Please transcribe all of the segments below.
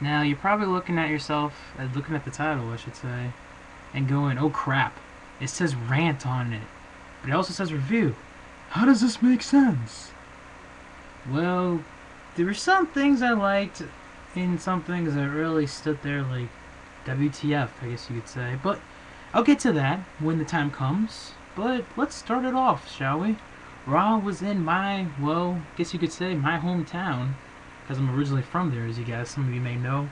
Now, you're probably looking at yourself, looking at the title, I should say, and going, oh crap, it says rant on it, but it also says review. How does this make sense? Well, there were some things I liked, and some things that really stood there like WTF, I guess you could say. But I'll get to that when the time comes. But let's start it off, shall we? Raw was in my, well, I guess you could say my hometown, because I'm originally from there, as you guys, some of you may know.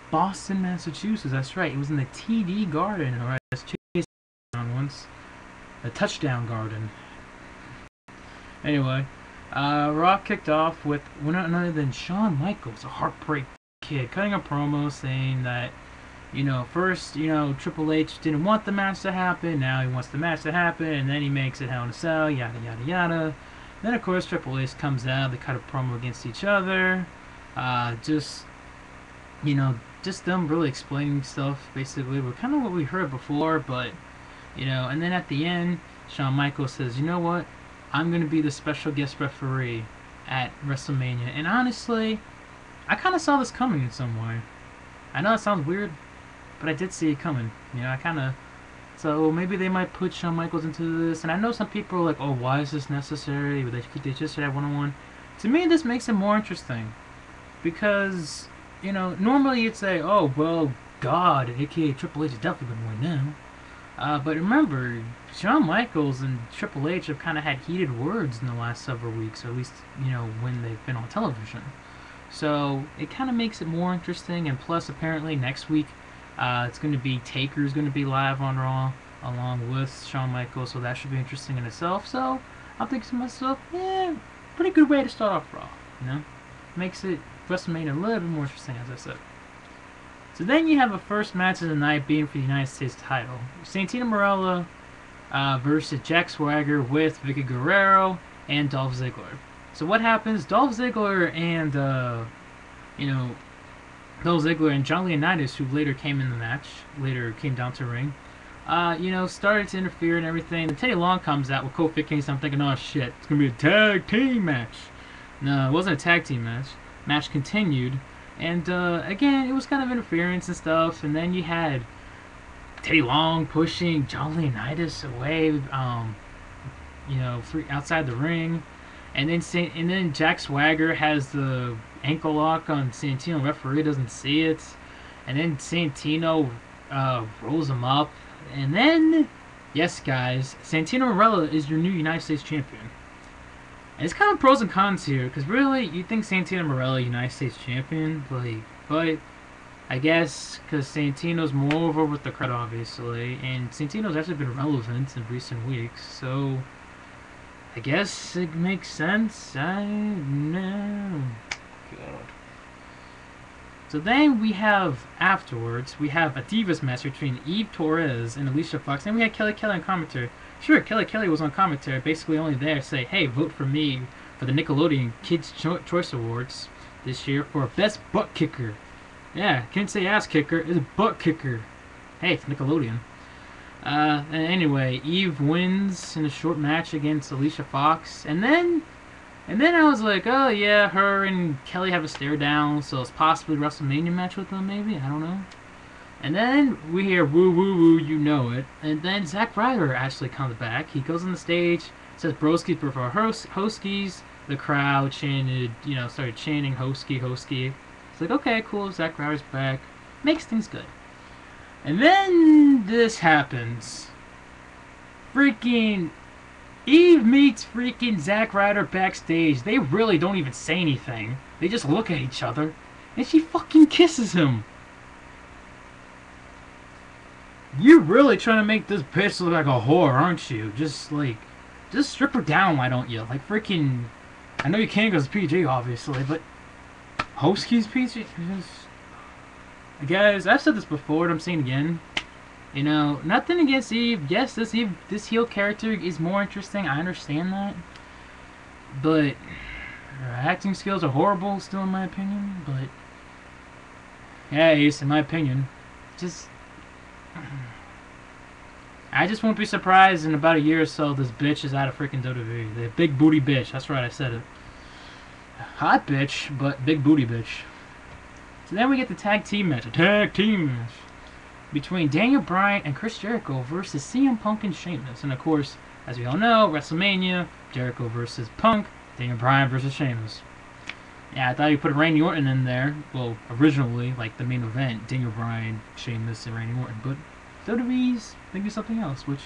Boston, Massachusetts, that's right. It was in the TD Garden, or as Chase on once, the Touchdown Garden. Anyway, Raw kicked off with none other than Shawn Michaels, a heartbreak kid, cutting a promo saying that, first, Triple H didn't want the match to happen, now he wants the match to happen, and then he makes it Hell in a Cell, yada yada yada. Then, of course, Triple H comes out, they cut a promo against each other, just them really explaining stuff, basically, but kind of what we heard before, but, and then at the end, Shawn Michaels says, you know what, I'm going to be the special guest referee at WrestleMania, and honestly, I kind of saw this coming in some way. I know it sounds weird, but I did see it coming, so maybe they might put Shawn Michaels into this, and I know some people are like, oh, why is this necessary, they just said that one-on-one. To me, this makes it more interesting, because, normally you'd say, oh, well, God, aka Triple H is definitely going to win now. But remember, Shawn Michaels and Triple H have kind of had heated words in the last several weeks, or at least, when they've been on television. So it kind of makes it more interesting, and plus, apparently, next week, it's going to be Taker's going to be live on Raw, along with Shawn Michaels, so that should be interesting in itself. So I'm thinking to myself, yeah, pretty good way to start off Raw, Makes it WrestleMania a little bit more interesting, as I said. So then you have a first match of the night being for the United States title. Santino Marella versus Jack Swagger with Vicky Guerrero and Dolph Ziggler. So what happens? Dolph Ziggler and, Dolph Ziggler and John Laurinaitis, who later came in the match, later came down to ring, started to interfere and everything. And Teddy Long comes out with Kofi Kingston. I'm thinking, oh shit, it's going to be a tag team match. No, it wasn't a tag team match. Match continued. And, again, it was kind of interference and stuff. And then you had Teddy Long pushing John Laurinaitis away, outside the ring. And then Jack Swagger has the ankle lock on Santino. Referee doesn't see it. And then Santino rolls him up. And then, yes, guys, Santino Marella is your new United States champion. And it's kind of pros and cons here, because really, you think Santino Marella United States champion, but I guess because Santino's more over with the crowd, obviously, and Santino's actually been relevant in recent weeks, so I guess it makes sense. I know. God. So then we have, afterwards, we have a Divas match between Eve Torres and Alicia Fox, and we had Kelly Kelly on commentary. Sure, Kelly Kelly was on commentary, basically only there to say, hey, vote for me for the Nickelodeon Kids' Choice Awards this year for Best Butt Kicker. Yeah, can't say ass kicker, it's a butt kicker. Hey, it's Nickelodeon. And anyway, Eve wins in a short match against Alicia Fox, and then I was like, oh yeah, her and Kelly have a stare down, so it's possibly a WrestleMania match with them, maybe, I don't know. And then we hear woo woo woo, you know it. And then Zack Ryder actually comes back. He goes on the stage, says broskies prefer hoskies. The crowd chanted, started chanting hoskie, hoskie. It's like, okay, cool, Zack Ryder's back. Makes things good. And then this happens. Freaking Eve meets freaking Zack Ryder backstage. They really don't even say anything. They just look at each other. And she fucking kisses him. You're really trying to make this bitch look like a whore, aren't you? Just strip her down, why don't you? Like, freaking, I know you can't because it's PG, obviously, but Hosky's PG? Guys, I've said this before, and I'm saying it again. Nothing against Eve. Yes, this heel character is more interesting, I understand that. But her acting skills are horrible, still in my opinion, but yeah, Ace, in my opinion. I just won't be surprised in about a year or so this bitch is out of freaking WWE. The big booty bitch. That's right, I said it. Hot bitch, but big booty bitch. So then we get the tag team match. A tag team match between Daniel Bryan and Chris Jericho versus CM Punk and Sheamus. And of course, as we all know, WrestleMania, Jericho versus Punk, Daniel Bryan versus Sheamus. Yeah, I thought you put Randy Orton in there. Well, originally, like the main event, Daniel Bryan, Sheamus, and Randy Orton. But WWE's thinking something else, which,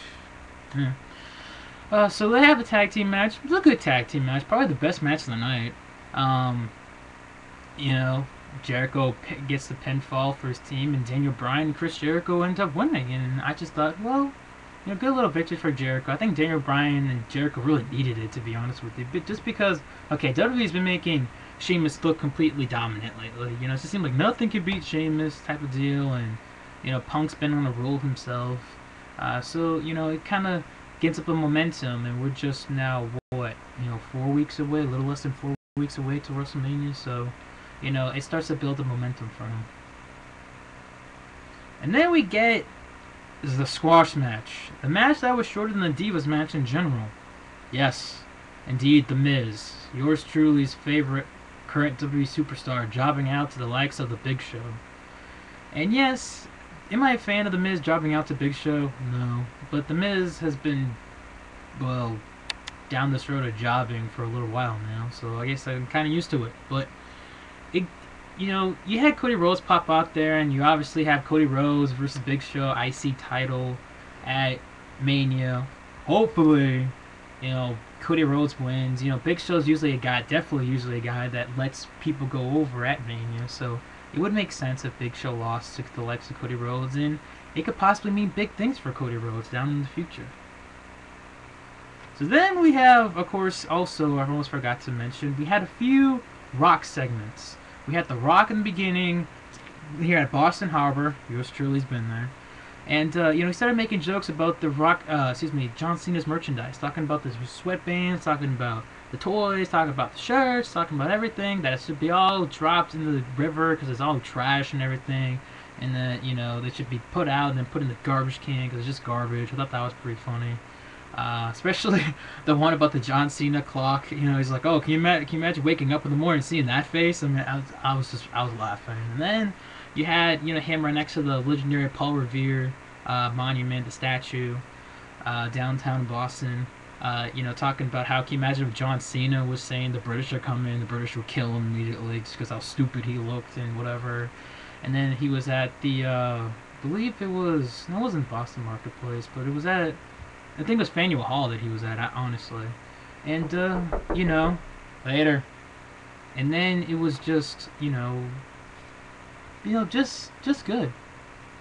yeah. So they have a tag team match. It was a good tag team match. Probably the best match of the night. You know, Jericho gets the pinfall for his team, and Daniel Bryan and Chris Jericho end up winning. And I just thought, well, you know, good little victory for Jericho. I think Daniel Bryan and Jericho really needed it, to be honest with you. But just because, okay, WWE's been making Sheamus look completely dominant lately. You know, it just seemed like nothing could beat Sheamus type of deal, and you know, Punk's been on a roll himself. So you know, it kind of gets up the momentum, and we're just now what, you know, 4 weeks away, a little less than 4 weeks away to WrestleMania. So you know, it starts to build the momentum for him. And then we get the squash match, the match that was shorter than the Divas match in general. Yes, indeed, The Miz, yours truly's favorite current WWE superstar, jobbing out to the likes of the Big Show. And yes, am I a fan of The Miz jobbing out to Big Show? No. But The Miz has been, well, down this road of jobbing for a little while now, so I guess I'm kind of used to it. But, it, you know, you had Cody Rhodes pop out there, and you obviously have Cody Rhodes versus Big Show IC title at Mania. Hopefully, you know, Cody Rhodes wins. You know, Big Show's usually a guy, definitely usually a guy that lets people go over at Mania, so it would make sense if Big Show lost to the likes of Cody Rhodes, and it could possibly mean big things for Cody Rhodes down in the future. So then we have, of course, also, I almost forgot to mention, we had a few Rock segments. We had The Rock in the beginning, here at Boston Harbor. Yours truly's been there. And, you know, he started making jokes about the Rock, John Cena's merchandise. Talking about the sweatbands, talking about the toys, talking about the shirts, talking about everything. That it should be all dropped into the river because it's all trash and everything. And that, you know, they should be put out and then put in the garbage can because it's just garbage. I thought that was pretty funny. Especially the one about the John Cena clock. You know, he's like, "Oh, can you imagine waking up in the morning and seeing that face?" I mean, I was laughing. And then you had, you know, him right next to the legendary Paul Revere monument, the statue, downtown Boston. You know, talking about how, can you imagine if John Cena was saying the British are coming, the British will kill him immediately just because how stupid he looked and whatever. And then he was at the, I believe it wasn't Boston Marketplace, but it was at, I think it was Faneuil Hall that he was at, honestly. And, you know, later. And then it was just, you know, just good,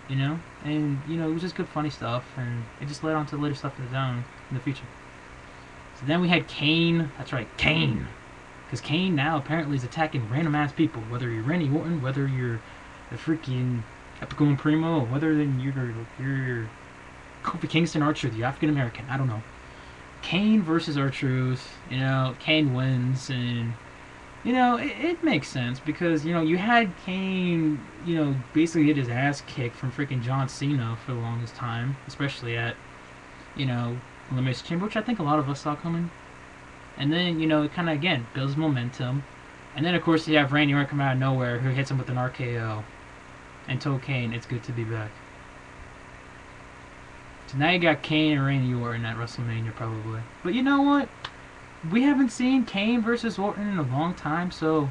you know? And, you know, it was just good, funny stuff, and it just led on to later stuff in the future. So then we had Kane. That's right, Kane. Because Kane now apparently is attacking random-ass people, whether you're Randy Orton, whether you're the freaking Epico and Primo, or whether you're Kofi Kingston, R-Truth, the African American. I don't know. Kane versus R-Truth. You know, Kane wins, and you know, it makes sense because, you know, you had Kane, you know, basically get his ass kicked from freaking John Cena for the longest time, especially at, you know, Elimination Chamber, which I think a lot of us saw coming. And then, you know, it kind of, again, builds momentum. And then, of course, you have Randy Orton come out of nowhere who hits him with an RKO and told Kane it's good to be back. So now you got Kane and Randy Orton at WrestleMania, probably. But you know what? We haven't seen Kane versus Orton in a long time, so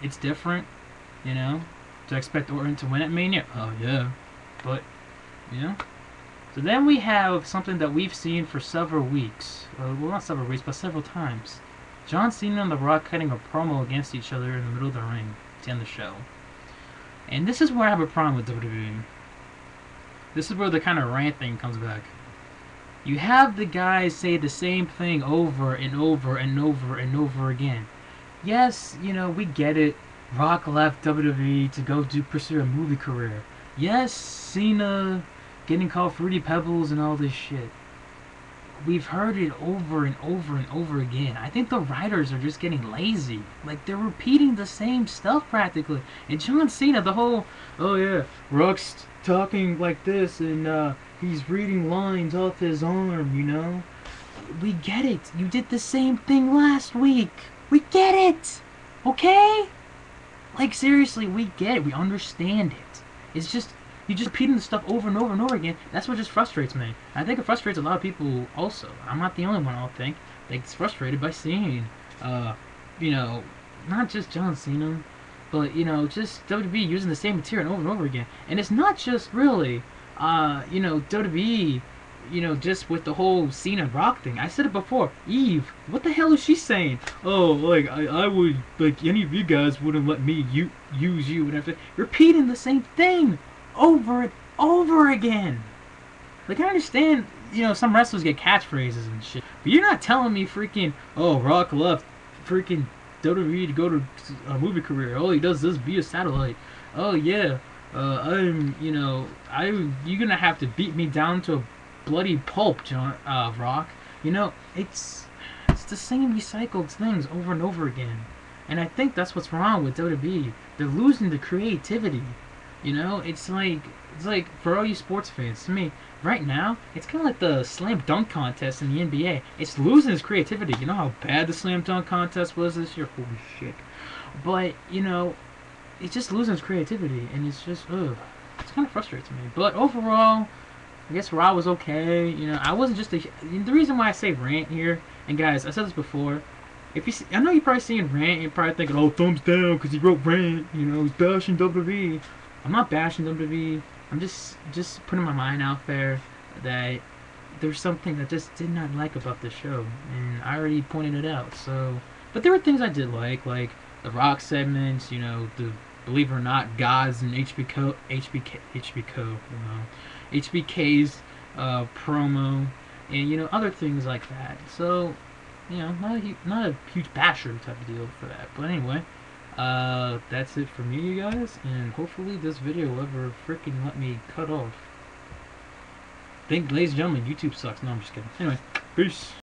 it's different, you know? Do I expect Orton to win at Mania? Oh, yeah. But, you know? So then we have something that we've seen for several weeks. Well, not several weeks, but several times. John Cena and The Rock cutting a promo against each other in the middle of the ring to end the show. And this is where I have a problem with WWE. This is where the kind of rant thing comes back. You have the guys say the same thing over and over and over and over again. Yes, you know, we get it. Rock left WWE to go pursue a movie career. Yes, Cena getting called Fruity Pebbles and all this shit. We've heard it over and over and over again. I think the writers are just getting lazy. Like, they're repeating the same stuff practically. And John Cena, the whole, oh yeah, Rock's talking like this and he's reading lines off his arm, you know? We get it. You did the same thing last week. We get it. Okay? Like, seriously, we get it. We understand it. It's just, you just repeating the stuff over and over and over again. That's what just frustrates me. I think it frustrates a lot of people also. I'm not the only one, I don't think. That gets frustrated by seeing, uh, you know, not just John Cena, but, just WWE using the same material over and over again. And it's not just really, WWE, just with the whole Cena Rock thing. I said it before. Eve, what the hell is she saying? Oh, like, I would, like, any of you guys wouldn't let me use you and everything. Repeating the same thing over and over again. Like, I understand, some wrestlers get catchphrases and shit. But you're not telling me freaking, oh, Rock left freaking WWE to go to a movie career. Oh, he does this via satellite. Oh, yeah. You're gonna have to beat me down to a bloody pulp, Rock. It's the same recycled things over and over again. And I think that's what's wrong with WWE. They're losing the creativity. It's like for all you sports fans, to me, right now, it's kind of like the slam dunk contest in the NBA. It's losing its creativity. You know how bad the slam dunk contest was this year? Holy shit. But, it's just losing its creativity, and it's just, ugh. It's kind of frustrates me. But overall, I guess Raw was okay. I wasn't just the reason why I say rant here, and guys, I said this before. If you see, I know you're probably seeing rant, you're probably thinking, oh, thumbs down, because he wrote rant, he's bashing WWE. I'm not bashing WWE. I'm just putting my mind out there that there's something that just did not like about this show, and I already pointed it out. So, but there were things I did like the Rock segments, the believe it or not, gods and HBK's promo, and other things like that. So, not a huge basher type of deal for that. But anyway. That's it for me, you guys, and hopefully this video will ever freaking let me cut off. Ladies and gentlemen, YouTube sucks. No, I'm just kidding. Anyway, peace.